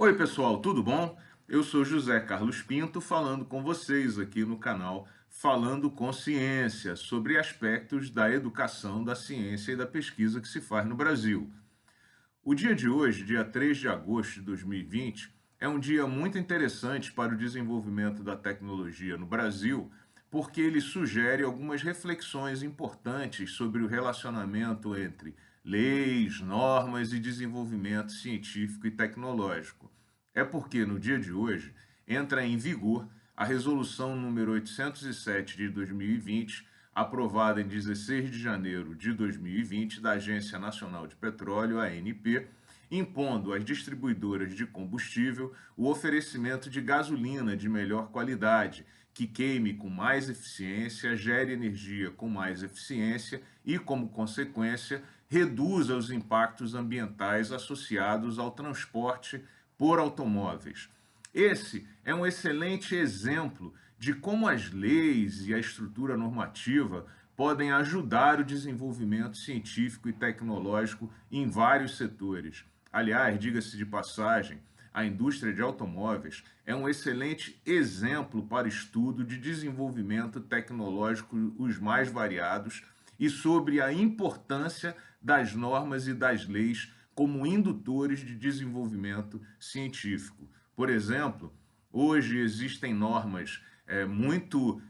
Oi, pessoal, tudo bom? Eu sou José Carlos Pinto, falando com vocês aqui no canal Falando com Ciência, sobre aspectos da educação, da ciência e da pesquisa que se faz no Brasil. O dia de hoje, dia 3 de agosto de 2020, é um dia muito interessante para o desenvolvimento da tecnologia no Brasil, porque ele sugere algumas reflexões importantes sobre o relacionamento entre leis, normas e desenvolvimento científico e tecnológico. É porque no dia de hoje entra em vigor a resolução número 807 de 2020, aprovada em 16 de janeiro de 2020 da Agência Nacional de Petróleo, ANP, impondo às distribuidoras de combustível o oferecimento de gasolina de melhor qualidade, que queime com mais eficiência, gere energia com mais eficiência e, como consequência, reduza os impactos ambientais associados ao transporte por automóveis. Esse é um excelente exemplo de como as leis e a estrutura normativa podem ajudar o desenvolvimento científico e tecnológico em vários setores. Aliás, diga-se de passagem, a indústria de automóveis é um excelente exemplo para estudo de desenvolvimento tecnológico os mais variados e sobre a importância das normas e das leis como indutores de desenvolvimento científico. Por exemplo, hoje existem normas muito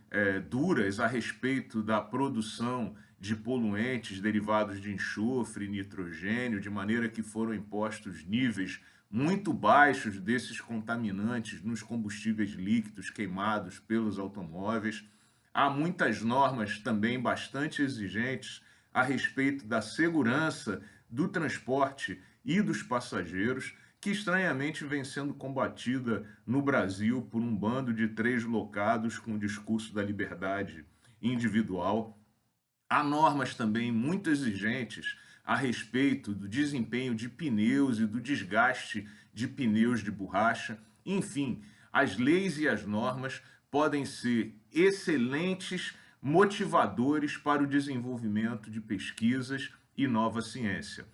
duras a respeito da produção de poluentes derivados de enxofre e nitrogênio, de maneira que foram impostos níveis muito baixos desses contaminantes nos combustíveis líquidos queimados pelos automóveis. Há muitas normas também bastante exigentes a respeito da segurança do transporte e dos passageiros, que estranhamente vem sendo combatida no Brasil por um bando de três locados com o discurso da liberdade individual. Há normas também muito exigentes a respeito do desempenho de pneus e do desgaste de pneus de borracha. Enfim, as leis e as normas podem ser excelentes motivadores para o desenvolvimento de pesquisas e nova ciência.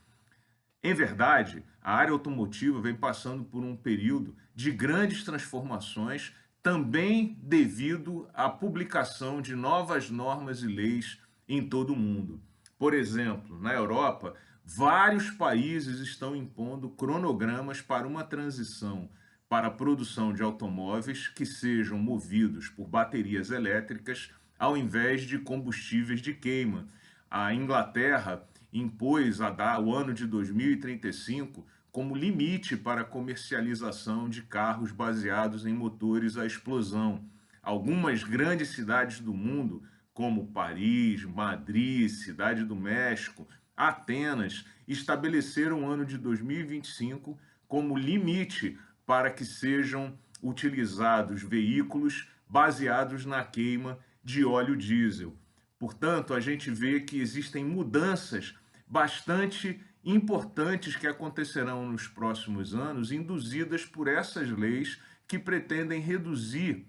Em verdade, a área automotiva vem passando por um período de grandes transformações, também devido à publicação de novas normas e leis em todo o mundo. Por exemplo, na Europa, vários países estão impondo cronogramas para uma transição para a produção de automóveis que sejam movidos por baterias elétricas ao invés de combustíveis de queima. A Inglaterra impôs o ano de 2035 como limite para a comercialização de carros baseados em motores a explosão. Algumas grandes cidades do mundo, como Paris, Madrid, Cidade do México, Atenas, estabeleceram o ano de 2025 como limite para que sejam utilizados veículos baseados na queima de óleo diesel. Portanto, a gente vê que existem mudanças bastante importantes que acontecerão nos próximos anos, induzidas por essas leis que pretendem reduzir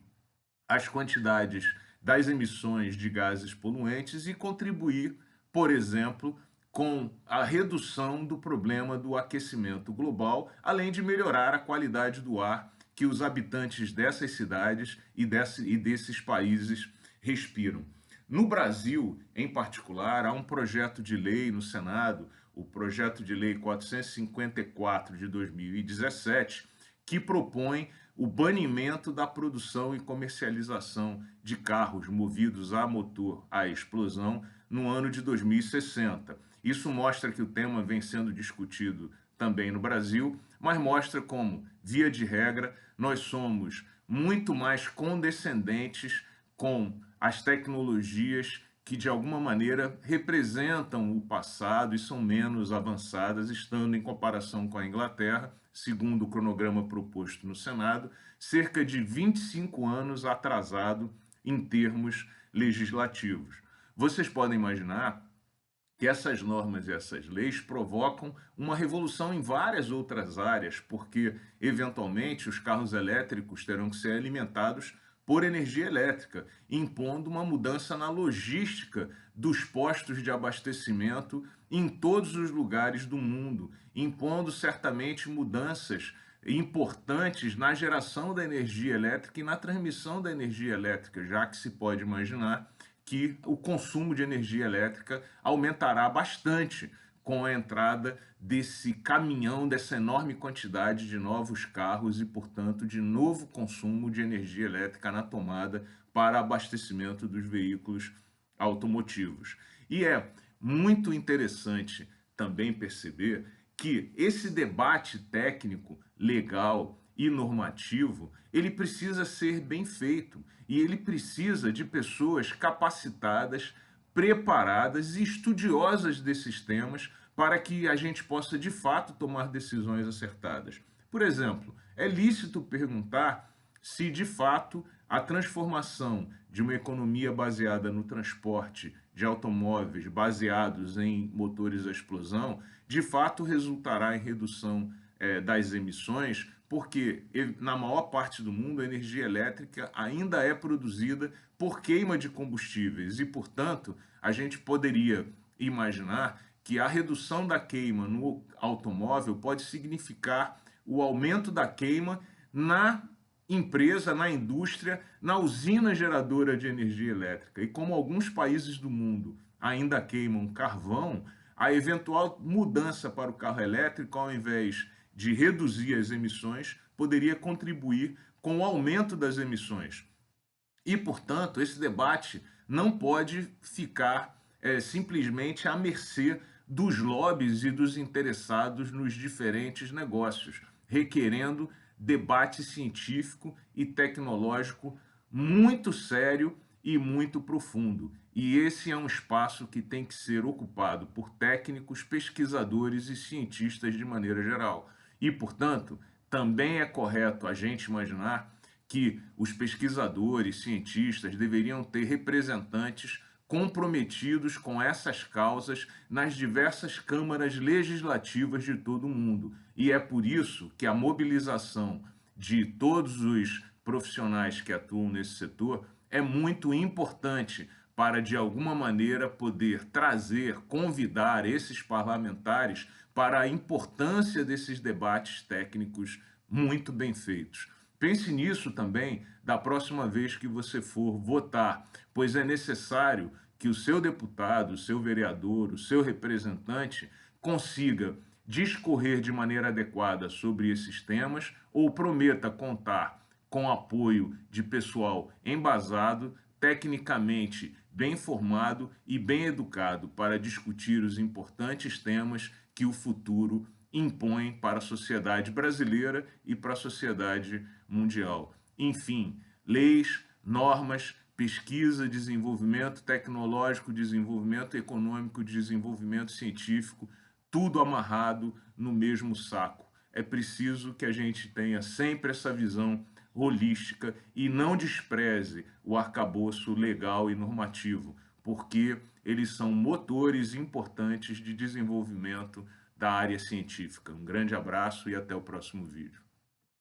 as quantidades das emissões de gases poluentes e contribuir, por exemplo, com a redução do problema do aquecimento global, além de melhorar a qualidade do ar que os habitantes dessas cidades e desses países respiram. No Brasil, em particular, há um projeto de lei no Senado, o projeto de lei 454 de 2017, que propõe o banimento da produção e comercialização de carros movidos a motor a explosão no ano de 2060. Isso mostra que o tema vem sendo discutido também no Brasil, mas mostra como, via de regra, nós somos muito mais condescendentes com as tecnologias que, de alguma maneira, representam o passado e são menos avançadas, estando em comparação com a Inglaterra, segundo o cronograma proposto no Senado, cerca de 25 anos atrasado em termos legislativos. Vocês podem imaginar que essas normas e essas leis provocam uma revolução em várias outras áreas, porque, eventualmente, os carros elétricos terão que ser alimentados por energia elétrica, impondo uma mudança na logística dos postos de abastecimento em todos os lugares do mundo, impondo certamente mudanças importantes na geração da energia elétrica e na transmissão da energia elétrica, já que se pode imaginar que o consumo de energia elétrica aumentará bastante com a entrada desse caminhão, dessa enorme quantidade de novos carros e, portanto, de novo consumo de energia elétrica na tomada para abastecimento dos veículos automotivos. E é muito interessante também perceber que esse debate técnico, legal e normativo, ele precisa ser bem feito e ele precisa de pessoas capacitadas, preparadas e estudiosas desses temas para que a gente possa de fato tomar decisões acertadas. Por exemplo, é lícito perguntar se de fato a transformação de uma economia baseada no transporte de automóveis baseados em motores a explosão, de fato resultará em redução das emissões, porque na maior parte do mundo a energia elétrica ainda é produzida por queima de combustíveis e, portanto, a gente poderia imaginar que a redução da queima no automóvel pode significar o aumento da queima na empresa, na indústria, na usina geradora de energia elétrica. E como alguns países do mundo ainda queimam carvão, a eventual mudança para o carro elétrico, ao invés de reduzir as emissões, poderia contribuir com o aumento das emissões. E, portanto, esse debate não pode ficar simplesmente à mercê dos lobbies e dos interessados nos diferentes negócios, requerendo debate científico e tecnológico muito sério e muito profundo. E esse é um espaço que tem que ser ocupado por técnicos, pesquisadores e cientistas de maneira geral. E, portanto, também é correto a gente imaginar que os pesquisadores, cientistas deveriam ter representantes comprometidos com essas causas nas diversas câmaras legislativas de todo o mundo. E é por isso que a mobilização de todos os profissionais que atuam nesse setor é muito importante para, de alguma maneira, poder trazer, convidar esses parlamentares para a importância desses debates técnicos muito bem feitos. Pense nisso também da próxima vez que você for votar, pois é necessário que o seu deputado, o seu vereador, o seu representante consiga discorrer de maneira adequada sobre esses temas ou prometa contar com apoio de pessoal embasado, tecnicamente bem formado e bem educado para discutir os importantes temas que o futuro impõe para a sociedade brasileira e para a sociedade mundial. Enfim, leis, normas, pesquisa, desenvolvimento tecnológico, desenvolvimento econômico, desenvolvimento científico, tudo amarrado no mesmo saco. É preciso que a gente tenha sempre essa visão holística e não despreze o arcabouço legal e normativo, porque eles são motores importantes de desenvolvimento da área científica. Um grande abraço e até o próximo vídeo.